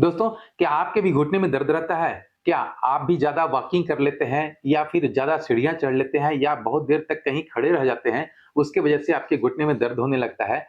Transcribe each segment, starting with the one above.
दोस्तों, क्या आपके भी घुटने में दर्द रहता है? क्या आप भी ज़्यादा वॉकिंग कर लेते हैं या फिर ज़्यादा सीढ़ियाँ चढ़ लेते हैं या बहुत देर तक कहीं खड़े रह जाते हैं, उसकी वजह से आपके घुटने में दर्द होने लगता है?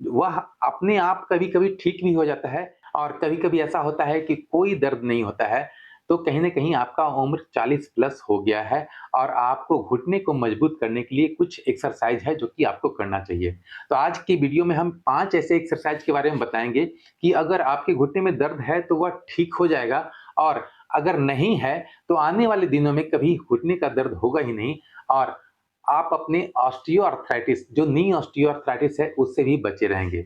वह अपने आप कभी-कभी ठीक भी हो जाता है और कभी-कभी ऐसा होता है कि कोई दर्द नहीं होता है, तो कहीं न कहीं आपका उम्र 40 प्लस हो गया है और आपको घुटने को मजबूत करने के लिए कुछ एक्सरसाइज़ है जो कि आपको करना चाहिए। तो आज की वीडियो में हम 5 ऐसे एक्सरसाइज़ के बारे में बताएँगे कि अगर आपके घुटने में दर्द है तो वह ठीक हो जाएगा और अगर नहीं है, तो आने वाले दिनों में कभी घुटने का दर्द होगा ही नहीं और आप अपने ऑस्टियोआर्थराइटिस जो नी ऑस्टियोआर्थराइटिस है, उससे भी बचे रहेंगे।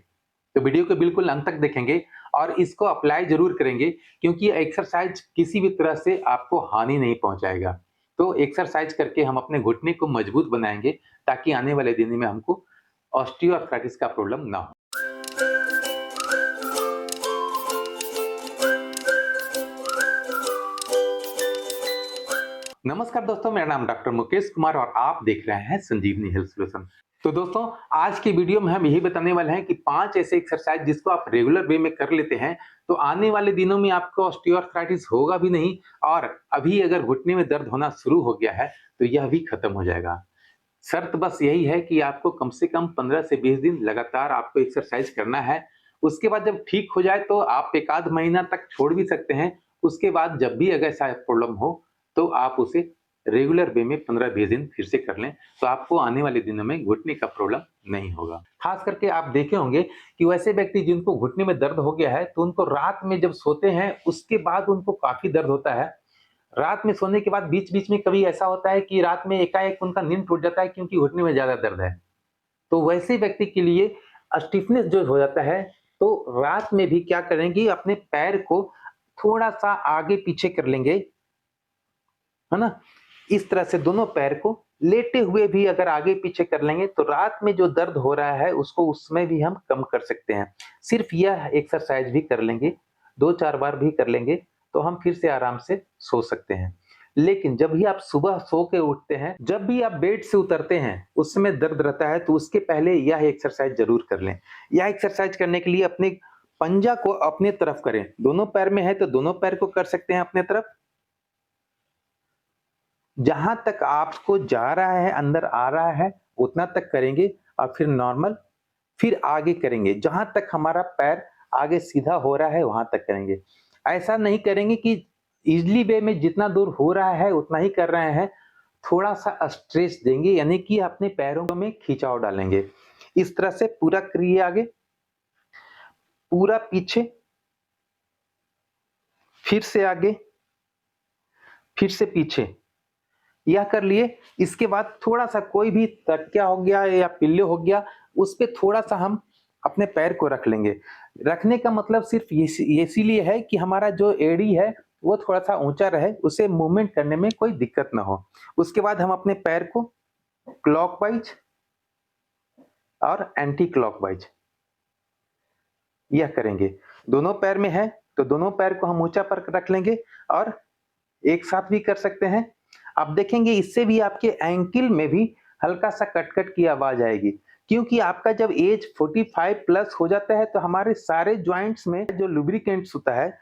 तो वीडियो को बिल्कुल अंत तक देखेंगे और इसको अप्लाई ज़रूर करेंगे क्योंकि एक्सरसाइज़ किसी भी तरह से आपको हानि नहीं पहुँचाएगा। तो एक्सरसाइज़ करके हम अपने घुटने को मजबूत बनाएँगे ताकि आने वाले दिन में हमको ऑस्टियोआर्थराइटिस का प्रॉब्लम ना हो। नमस्कार दोस्तों, मेरा नाम डॉक्टर मुकेश कुमार और आप देख रहे हैं संजीवनी हेल्थ सॉल्यूशन। तो दोस्तों, आज की वीडियो में हम यही बताने वाले हैं कि 5 ऐसे एक्सरसाइज जिसको आप रेगुलर वे में कर लेते हैं, तो आने वाले दिनों में आपको ऑस्टियोआर्थराइटिस होगा भी नहीं और अभी अगर घुटने में दर्द होना शुरू हो गया है, तो यह भी खत्म हो जाएगा। शर्त बस यही है कि आपको कम से कम 15 से 20 दिन लगातार आपको एक्सरसाइज करना है। उसके बाद जब ठीक हो जाए तो आप 1 आध महीना तक छोड़ भी सकते हैं। उसके बाद जब भी अगर ऐसा प्रॉब्लम हो, तो आप उसे रेगुलर वे में 15-20 दिन फिर से कर लें, तो आपको आने वाले दिनों में घुटने का प्रॉब्लम नहीं होगा। खास करके आप देखे होंगे कि वैसे व्यक्ति जिनको घुटने में दर्द हो गया है, तो उनको रात में जब सोते हैं, उसके बाद उनको काफ़ी दर्द होता है। रात में सोने के बाद बीच-बीच में कभी ऐसा होता है कि रात में एकाएक उनका नींद टूट जाता है क्योंकि घुटने में ज़्यादा दर्द है। तो वैसे व्यक्ति के लिए स्टिफनेस जो हो जाता है, तो रात में भी क्या करेंगे अपने पैर को थोड़ा-सा आगे-पीछे कर लेंगे, है ना? इस तरह से दोनों पैर को लेटे हुए भी अगर आगे-पीछे कर लेंगे, तो रात में जो दर्द हो रहा है उसको उसमें भी हम कम कर सकते हैं। सिर्फ यह एक्सरसाइज भी कर लेंगे, 2-4 बार भी कर लेंगे, तो हम फिर से आराम से सो सकते हैं। लेकिन जब भी आप सुबह सो के उठते हैं, जब भी आप बेड से उतरते हैं, उस समय दर्द रहता है, तो उसके पहले यह एक्सरसाइज ज़रूर कर लें। यह एक्सरसाइज करने के लिए अपने पंजा को अपने तरफ करें। दोनों पैर में है तो दोनों पैर को कर सकते हैं अपने तरफ। जहाँ तक आपको जा रहा है, अंदर आ रहा है, उतना तक करेंगे और फिर नॉर्मल, फिर आगे करेंगे। जहाँ तक हमारा पैर आगे सीधा हो रहा है, वहाँ तक करेंगे। ऐसा नहीं करेंगे कि ईज़िली वे में जितना दूर हो रहा है, उतना ही कर रहे हैं। थोड़ा-सा स्ट्रेच देंगे, यानी कि अपने पैरों में खिंचाव डालेंगे। इस तरह से पूरा करिए आगे, पूरा पीछे, फिर से आगे, फिर से पीछे। यह कर लिए, इसके बाद थोड़ा-सा कोई भी तकिया हो गया या पिल्लो हो गया, उस पे थोड़ा-सा हम अपने पैर को रख लेंगे। रखने का मतलब सिर्फ़ इसीलिए है कि हमारा जो एड़ी है, वो थोड़ा-सा ऊँचा रहे, उसे मूवमेंट करने में कोई दिक्कत ना हो। उसके बाद हम अपने पैर को क्लॉकवाइज़ और एंटी क्लॉकवाइज़ यह करेंगे। दोनों पैर में है, तो दोनों पैर को हम ऊँचा पर रख लेंगे और एक साथ भी कर सकते हैं। आप देखेंगे इससे भी आपके एंकल में भी हल्का-सा कट-कट की आवाज़ आएगी, क्योंकि आपका जब एज 45 प्लस हो जाता है तो हमारे सारे जॉइंट्स में जो लुब्रिकेंट्स होता है,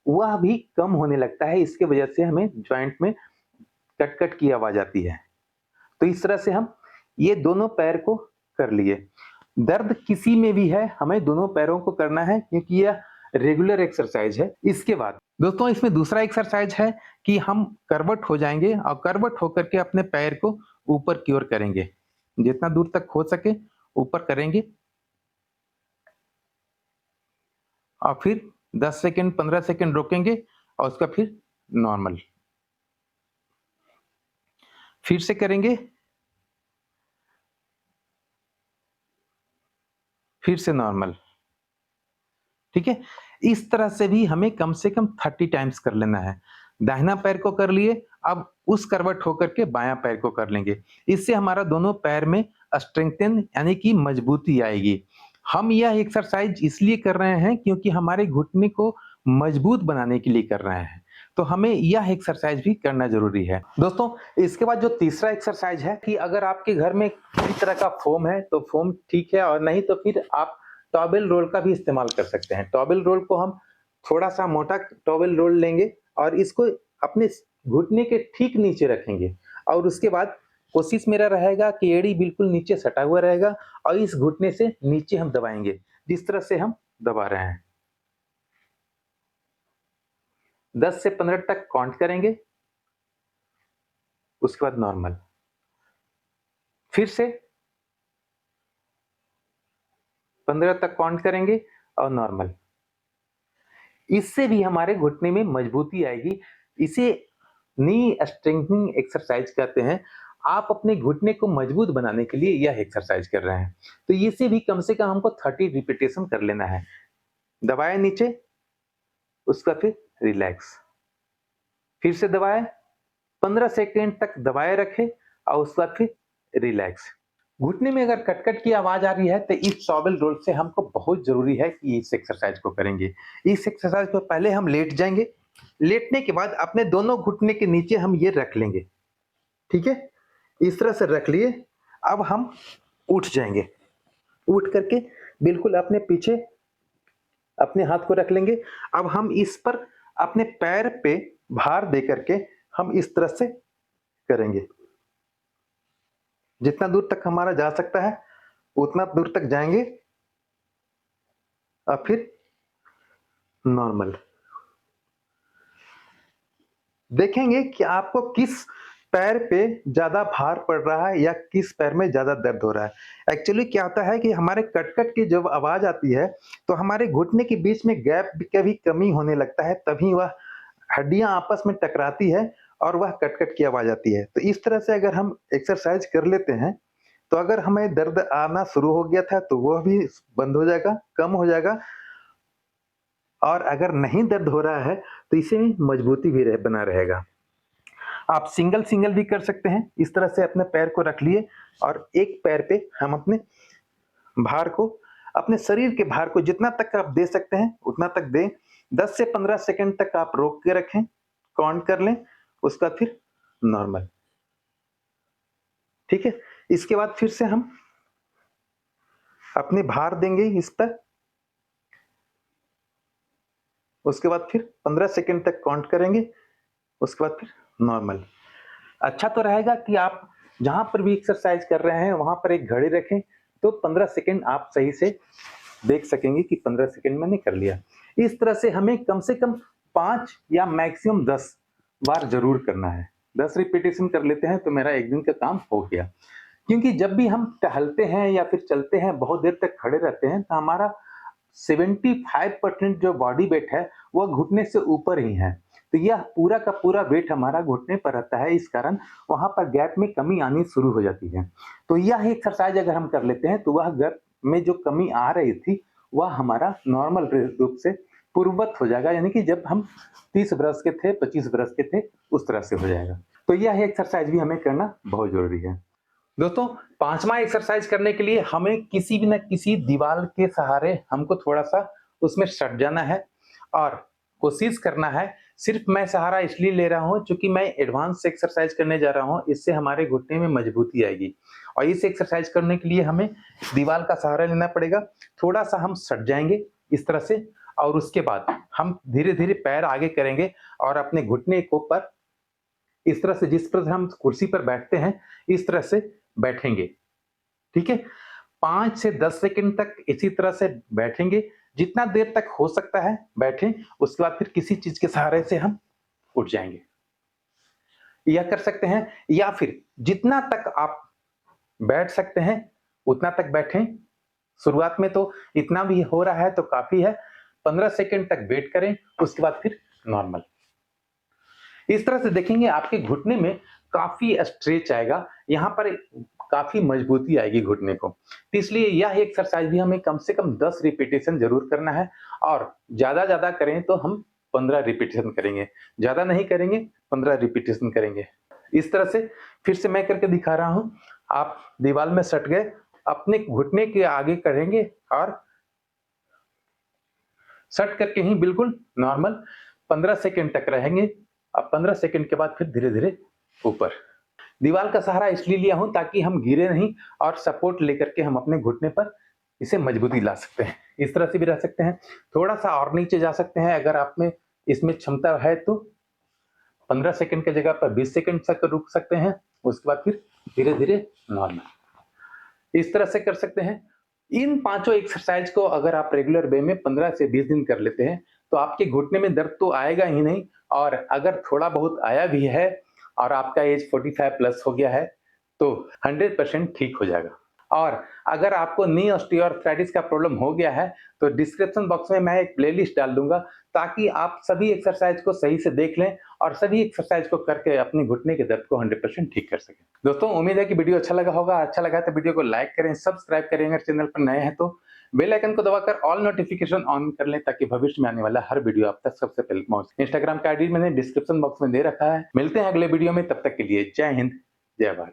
वह भी कम होने लगता है। इसकी वजह से हमें जॉइंट में कट-कट की आवाज़ आती है। तो इस तरह से हम ये दोनों पैर को कर लिए। दर्द किसी में भी है, हमें दोनों पैरों को करना है क्योंकि यह रेगुलर एक्सरसाइज है। इसके बाद दोस्तों इसमें दूसरा एक्सरसाइज है कि हम करवट हो जाएँगे और करवट होकर के अपने पैर को ऊपर की ओर करेंगे। जितना दूर तक हो सके ऊपर करेंगे और फिर 10 सेकंड 15 सेकंड रोकेंगे और उसका फिर नॉर्मल। फिर से करेंगे, फिर से नॉर्मल। ठीक है? इस तरह से भी हमें कम से कम 30 टाइम्स कर लेना है। दाहिना पैर को कर लिए, अब उस करवट होकर के बायाँ पैर को कर लेंगे। इससे हमारा दोनों पैर में स्ट्रेंथन यानी कि मजबूती आएगी। हम यह एक्सरसाइज इसलिए कर रहे हैं क्योंकि हमारे घुटने को मजबूत बनाने के लिए कर रहे हैं। तो हमें यह एक्सरसाइज भी करना ज़रूरी है। दोस्तों, इसके बाद जो तीसरा एक्सरसाइज है कि अगर आपके घर में किसी तरह का फ़ोम है, तो फ़ोम ठीक है और नहीं तो फिर आप टॉवेल रोल का भी इस्तेमाल कर सकते हैं। टॉवेल रोल को हम थोड़ा सा मोटा टॉवेल रोल लेंगे और इसको अपने घुटने के ठीक नीचे रखेंगे और उसके बाद कोशिश मेरा रहेगा कि एड़ी बिल्कुल नीचे सटा हुआ रहेगा और इस घुटने से नीचे हम दबाएंगे जिस तरह से हम दबा रहे हैं। 10 से 15 तक काउंट करेंगे, उसके बाद नॉर्मल, फिर से 15 तक काउंट करेंगे और नॉर्मल। इससे भी हमारे घुटने में मजबूती आएगी। इसे नी स्ट्रेंथनिंग एक्सरसाइज कहते हैं। आप अपने घुटने को मजबूत बनाने के लिए यह एक्सरसाइज कर रहे हैं, तो इसे भी कम से कम हमको 30 रिपीटेशन कर लेना है। दबाए नीचे, उसका फिर रिलैक्स, फिर से दबाए, 15 सेकेंड तक दबाए रखे और उसके बाद फिर रिलैक्स। घुटने में अगर कट-कट की आवाज आ रही है तो इस टॉवेल रोल से हमको बहुत जरूरी है कि इस एक्सरसाइज को करेंगे। इस एक्सरसाइज को पहले हम लेट जाएंगे, लेटने के बाद अपने दोनों घुटने के नीचे हम ये रख लेंगे, ठीक है, इस तरह से रख लिए। अब हम उठ जाएंगे, उठ करके बिल्कुल अपने पीछे अपने हाथ को रख लेंगे। अब हम इस पर अपने पैर पे भार दे करके हम इस तरह से करेंगे, जितना दूर तक हमारा जा सकता है उतना दूर तक जाएंगे और फिर नॉर्मल। देखेंगे कि आपको किस पैर पे ज्यादा भार पड़ रहा है या किस पैर में ज्यादा दर्द हो रहा है। एक्चुअली क्या होता है कि हमारे कट-कट की जब आवाज आती है तो हमारे घुटने के बीच में गैप का भी कमी होने लगता है, तभी वह हड्डियां आपस में टकराती है और वह कट-कट की आवाज आती है। तो इस तरह से अगर हम एक्सरसाइज कर लेते हैं तो अगर हमें दर्द आना शुरू हो गया था तो वह भी बंद हो जाएगा, कम हो जाएगा। और अगर नहीं दर्द हो रहा है तो इसे मजबूती भी बना रहेगा। आप सिंगल सिंगल भी कर सकते हैं। इस तरह से अपने पैर को रख लिए और एक पैर पे हम अपने भार को, अपने शरीर के भार को जितना तक आप दे सकते हैं उतना तक दें। 10 से 15 सेकंड तक आप रोक के रखें, काउंट कर लें, उसका फिर नॉर्मल, ठीक है। इसके बाद फिर से हम अपने भार देंगे इस पर, उसके बाद फिर 15 सेकंड तक काउंट करेंगे, उसके बाद फिर नॉर्मल। अच्छा तो रहेगा कि आप जहां पर भी एक्सरसाइज कर रहे हैं वहां पर एक घड़ी रखें तो 15 सेकंड आप सही से देख सकेंगे कि 15 सेकंड मैंने कर लिया। इस तरह से हमें कम से कम 5 या मैक्सिमम 10 बार जरूर करना है। 10 रिपीटेशन कर लेते हैं तो मेरा एक दिन का काम हो गया। क्योंकि जब भी हम टहलते हैं या फिर चलते हैं, बहुत देर तक खड़े रहते हैं, तो हमारा 75% जो बॉडी वेट है वह घुटने से ऊपर ही है। तो यह पूरा का पूरा वेट हमारा घुटने पर रहता है, इस कारण वहां पर गैप में कमी आनी शुरू हो जाती है। तो यह एक्सरसाइज अगर हम कर लेते हैं तो वह गैप में जो कमी आ रही थी वह हमारा नॉर्मल रूप से पूर्ववत हो जाएगा, यानी कि जब हम 30 बरस के थे, 25 बरस के थे, उस तरह से हो जाएगा। तो यह एक्सरसाइज भी हमें करना बहुत जरूरी है। दोस्तों, 5वां एक्सरसाइज करने के लिए हमें किसी भी न किसी दीवार के सहारे हमको थोड़ा सा उसमें सट जाना है और कोशिश करना है। सिर्फ मैं सहारा इसलिए ले रहा हूं क्योंकि मैं एडवांस एक्सरसाइज करने जा रहा हूं, इससे हमारे घुटने में मजबूती आएगी और इस एक्सरसाइज करने के लिए हमें दीवार का सहारा लेना पड़ेगा। थोड़ा सा हम सट जाएंगे इस तरह से और उसके बाद हम धीरे धीरे पैर आगे करेंगे और अपने घुटने को पर इस तरह से, जिस तरह हम कुर्सी पर बैठते हैं इस तरह से बैठेंगे, ठीक है। 5 से 10 सेकंड तक इसी तरह से बैठेंगे, जितना देर तक हो सकता है बैठें। उसके बाद फिर किसी चीज के सहारे से हम उठ जाएंगे, यह कर सकते हैं, या फिर जितना तक आप बैठ सकते हैं उतना तक बैठें। शुरुआत में तो इतना भी हो रहा है तो काफी है। 15 सेकंड तक वेट करें, उसके बाद फिर नॉर्मल। इस तरह से देखेंगे आपके घुटने में काफी स्ट्रेच आएगा, यहाँ पर काफी मजबूती आएगी घुटने को। तो इसलिए यह एक्सरसाइज भी हमें कम से कम 10 रिपीटेशन जरूर करना है और ज्यादा करें तो हम 15 रिपीटेशन करेंगे, ज्यादा नहीं करेंगे, 15 रिपीटेशन करेंगे। इस तरह से फिर से मैं करके दिखा रहा हूं। आप दीवार में सट गए, अपने घुटने के आगे करेंगे और सट करके ही बिल्कुल नॉर्मल 15 सेकंड तक रहेंगे। अब 15 सेकंड के बाद फिर धीरे धीरे ऊपर। दीवार का सहारा इसलिए लिया हूं ताकि हम गिरे नहीं और सपोर्ट लेकर के हम अपने घुटने पर इसे मजबूती ला सकते हैं। इस तरह से भी रह सकते हैं। थोड़ा सा और नीचे जा सकते हैं, अगर आप में इसमें क्षमता है तो 15 सेकंड की जगह पर 20 सेकंड तक रुक सकते हैं, उसके बाद फिर धीरे-धीरे नॉर्मल। इस तरह से कर सकते हैं। इन पाँचों एक्सरसाइज को अगर आप रेगुलर वे में 15 से 20 दिन कर लेते हैं, तो आपके घुटने में दर्द तो आएगा ही नहीं, और अगर थोड़ा बहुत आया भी है और आपका एज 45 प्लस हो गया है, तो 100% ठीक हो जाएगा। और अगर आपको नी ऑस्टियोआर्थराइटिस का प्रॉब्लम हो गया है, तो डिस्क्रिप्शन बॉक्स में मैं एक प्लेलिस्ट डाल दूंगा, ताकि आप सभी एक्सरसाइज को सही से देख लें और सभी एक्सरसाइज को करके अपने घुटने के दर्द को 100% ठीक कर सकें। दोस्तों, उम्मीद है कि वीडियो अच्छा लगा होगा। अच्छा लगा तो वीडियो को लाइक करें, सब्सक्राइब करें, अगर चैनल पर नए हैं तो बेल आइकन को दबाकर ऑल नोटिफिकेशन ऑन कर लें, ताकि भविष्य में आने वाला हर वीडियो आप तक सबसे पहले पहुंचे। इंस्टाग्राम का आईडी मैंने डिस्क्रिप्शन बॉक्स में दे रखा है। मिलते हैं अगले वीडियो में, तब तक के लिए जय हिंद, जय भारत।